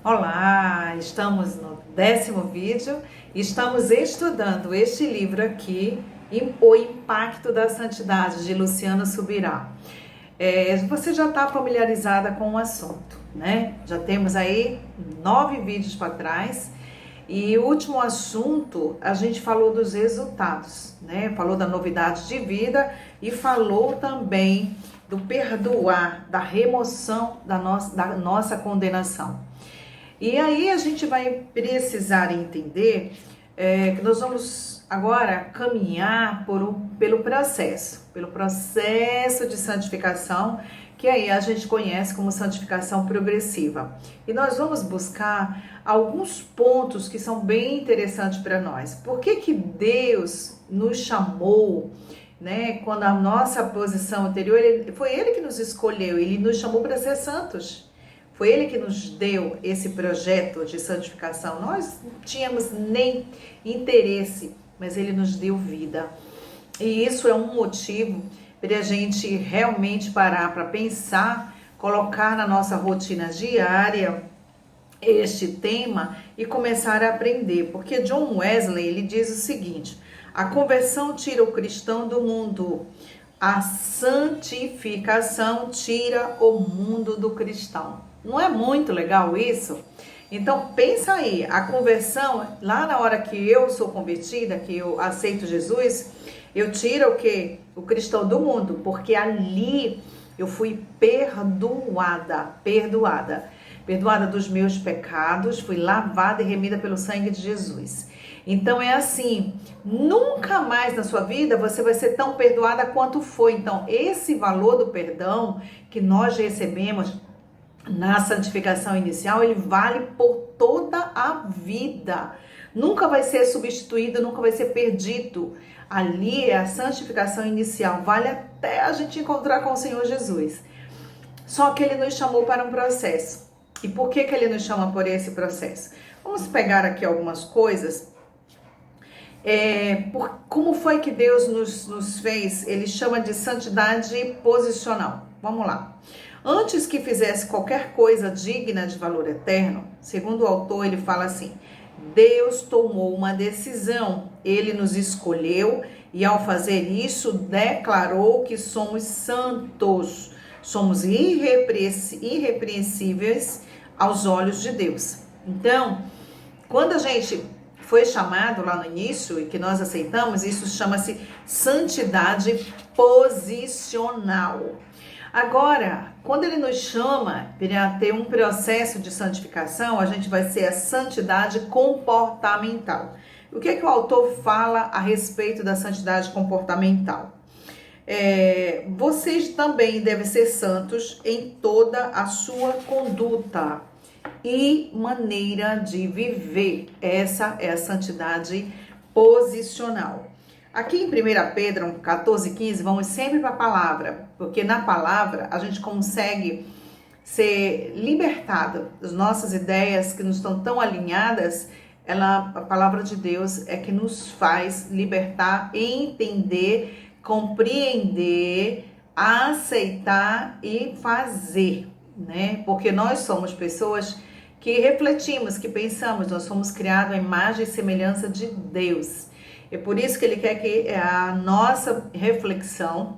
Olá, estamos no 10º vídeo e estamos estudando este livro aqui, O Impacto da Santidade, de Luciana Subirá. Você já está familiarizada com o assunto, né? Já temos aí 9 vídeos para trás e o último assunto a gente falou dos resultados, né? Falou da novidade de vida e falou também do perdoar, da remoção da nossa condenação. E aí a gente vai precisar entender que nós vamos agora caminhar pelo processo de santificação, que aí a gente conhece como santificação progressiva. E nós vamos buscar alguns pontos que são bem interessantes para nós. Por que Deus nos chamou, né? Quando a nossa posição anterior, foi Ele que nos escolheu, Ele nos chamou para ser santos. Foi Ele que nos deu esse projeto de santificação. Nós não tínhamos nem interesse, mas Ele nos deu vida. E isso é um motivo para a gente realmente parar para pensar, colocar na nossa rotina diária este tema e começar a aprender. Porque John Wesley, ele diz o seguinte: a conversão tira o cristão do mundo, a santificação tira o mundo do cristão. Não é muito legal isso? Então pensa aí, a conversão, lá na hora que eu sou convertida, que eu aceito Jesus, eu tiro o quê? O cristão do mundo, porque ali eu fui perdoada dos meus pecados, fui lavada e remida pelo sangue de Jesus. Então é assim, nunca mais na sua vida você vai ser tão perdoada quanto foi. Então esse valor do perdão que nós recebemos na santificação inicial, ele vale por toda a vida. Nunca vai ser substituído, nunca vai ser perdido. Ali é a santificação inicial, vale até a gente encontrar com o Senhor Jesus. Só que Ele nos chamou para um processo. E por que Ele nos chama por esse processo? Vamos pegar aqui algumas coisas. Como foi que Deus nos fez? Ele chama de santidade posicional. Vamos lá. Antes que fizesse qualquer coisa digna de valor eterno, segundo o autor, ele fala assim: Deus tomou uma decisão, Ele nos escolheu e ao fazer isso declarou que somos santos, somos irrepreensíveis aos olhos de Deus. Então, quando a gente foi chamado lá no início e que nós aceitamos, isso chama-se santidade posicional. Agora, quando Ele nos chama para ter um processo de santificação, a gente vai ser a santidade comportamental. O que o autor fala a respeito da santidade comportamental? Vocês também devem ser santos em toda a sua conduta e maneira de viver. Essa é a santidade posicional. Aqui em 1 Pedro 14:15, vamos sempre para a palavra, porque na palavra a gente consegue ser libertado das nossas ideias que não estão tão alinhadas. A palavra de Deus é que nos faz libertar, entender, compreender, aceitar e fazer, né? Porque nós somos pessoas que refletimos, que pensamos, nós somos criados à imagem e semelhança de Deus. É por isso que Ele quer que a nossa reflexão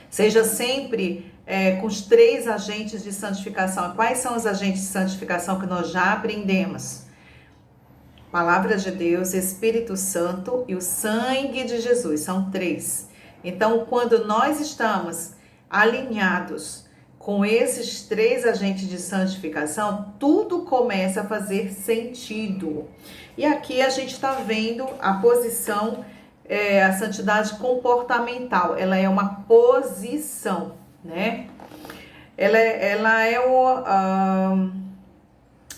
seja sempre com os 3 agentes de santificação. Quais são os agentes de santificação que nós já aprendemos? Palavra de Deus, Espírito Santo e o sangue de Jesus. São 3. Então, quando nós estamos alinhados com esses 3 agentes de santificação, tudo começa a fazer sentido. E aqui a gente está vendo a posição, a santidade comportamental. Ela é uma posição, né?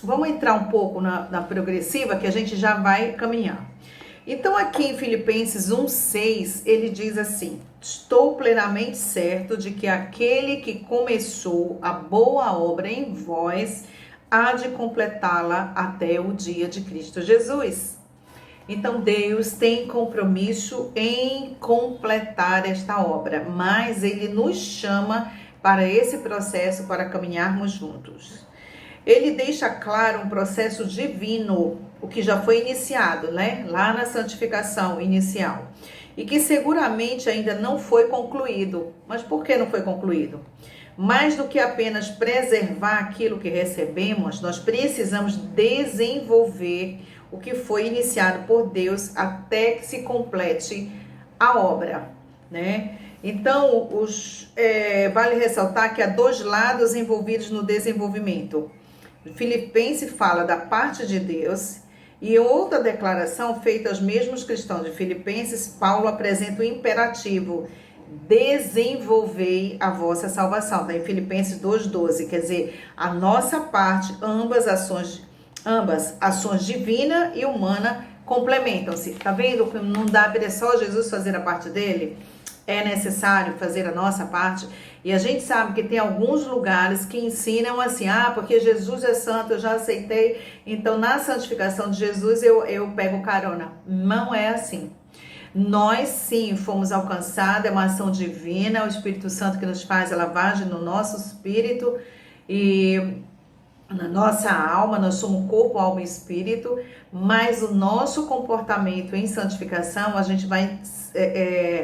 Vamos entrar um pouco na progressiva, que a gente já vai caminhar. Então aqui em Filipenses 1:6, ele diz assim: estou plenamente certo de que aquele que começou a boa obra em vós há de completá-la até o dia de Cristo Jesus. Então Deus tem compromisso em completar esta obra, mas Ele nos chama para esse processo, para caminharmos juntos. ele deixa claro um processo divino, o que já foi iniciado, né? Lá na santificação inicial. E que seguramente ainda não foi concluído. Mas por que não foi concluído? Mais do que apenas preservar aquilo que recebemos, nós precisamos desenvolver o que foi iniciado por Deus até que se complete a obra, né? Então, vale ressaltar que há dois lados envolvidos no desenvolvimento. Filipenses fala da parte de Deus e outra declaração feita aos mesmos cristãos de Filipenses, Paulo apresenta o imperativo: desenvolvei a vossa salvação. Está em Filipenses 2,12, quer dizer, a nossa parte, ambas ações divina e humana complementam-se. Tá vendo que não dá para só Jesus fazer a parte dele? É necessário fazer a nossa parte. E a gente sabe que tem alguns lugares que ensinam assim: porque Jesus é santo, eu já aceitei, então na santificação de Jesus eu pego carona. Não é assim. Nós sim fomos alcançados, é uma ação divina, é o Espírito Santo que nos faz a lavagem no nosso espírito e na nossa alma. Nós somos corpo, alma e espírito, mas o nosso comportamento em santificação, a gente vai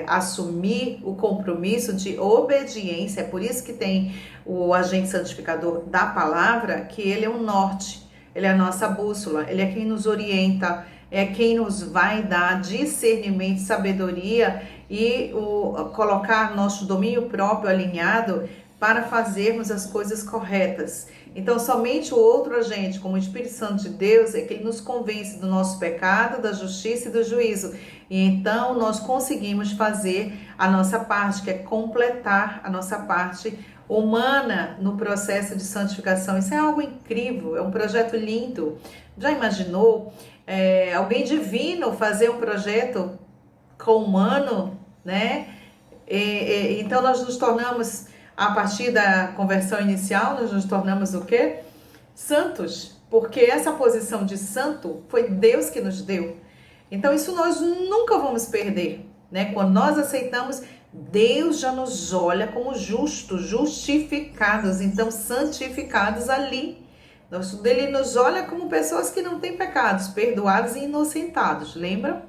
assumir o compromisso de obediência. É por isso que tem o agente santificador da palavra, que ele é um norte, ele é a nossa bússola, ele é quem nos orienta, é quem nos vai dar discernimento, sabedoria e colocar nosso domínio próprio alinhado para fazermos as coisas corretas. Então, somente o outro agente, como o Espírito Santo de Deus, é que ele nos convence do nosso pecado, da justiça e do juízo. E então, nós conseguimos fazer a nossa parte, que é completar a nossa parte humana no processo de santificação. Isso é algo incrível, é um projeto lindo. Já imaginou alguém divino fazer um projeto com humano, né? Então, nós nos tornamos... A partir da conversão inicial, nós nos tornamos o quê? Santos, porque essa posição de santo foi Deus que nos deu. Então, isso nós nunca vamos perder, né? Quando nós aceitamos, Deus já nos olha como justos, justificados, então santificados ali. Ele nos olha como pessoas que não têm pecados, perdoados e inocentados, lembra?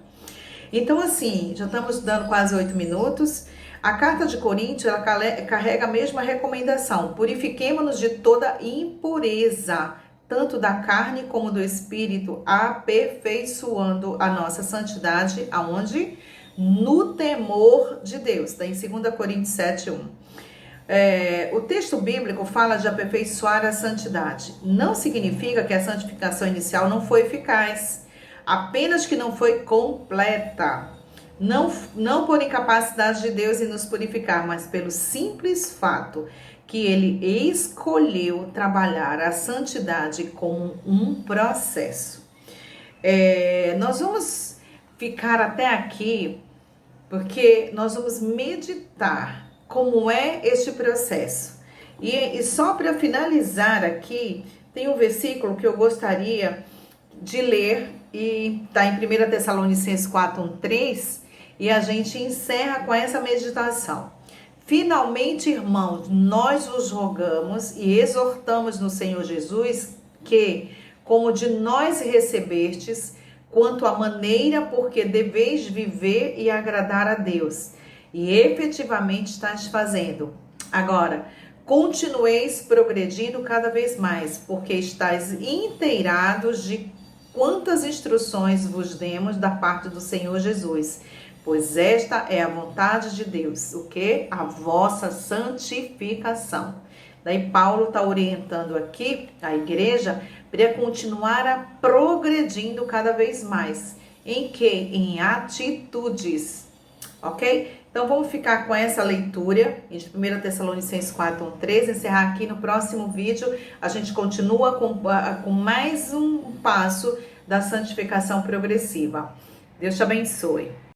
Então, assim, já estamos dando quase 8 minutos. A carta de Coríntios, ela carrega a mesma recomendação: purifiquemo-nos de toda impureza, tanto da carne como do espírito, aperfeiçoando a nossa santidade, aonde? No temor de Deus. Está em 2 Coríntios 7:1. O texto bíblico fala de aperfeiçoar a santidade. Não significa que a santificação inicial não foi eficaz, apenas que não foi completa. Não por incapacidade de Deus em nos purificar, mas pelo simples fato que ele escolheu trabalhar a santidade como um processo. Nós vamos ficar até aqui, porque nós vamos meditar como é este processo. E só para finalizar aqui, tem um versículo que eu gostaria de ler, e está em 1 Tessalonicenses 4:3, e a gente encerra com essa meditação. Finalmente, irmãos, nós vos rogamos e exortamos no Senhor Jesus que, como de nós recebestes, quanto à maneira porque deveis viver e agradar a Deus, e efetivamente estáis fazendo. Agora, continueis progredindo cada vez mais, porque estáis inteirados de quantas instruções vos demos da parte do Senhor Jesus. Pois esta é a vontade de Deus, o que? A vossa santificação. Daí Paulo está orientando aqui a igreja para continuar a progredindo cada vez mais. Em que? Em atitudes, ok? Então vamos ficar com essa leitura de 1 Tessalonicenses 4:13, encerrar aqui. No próximo vídeo a gente continua com mais um passo da santificação progressiva. Deus te abençoe.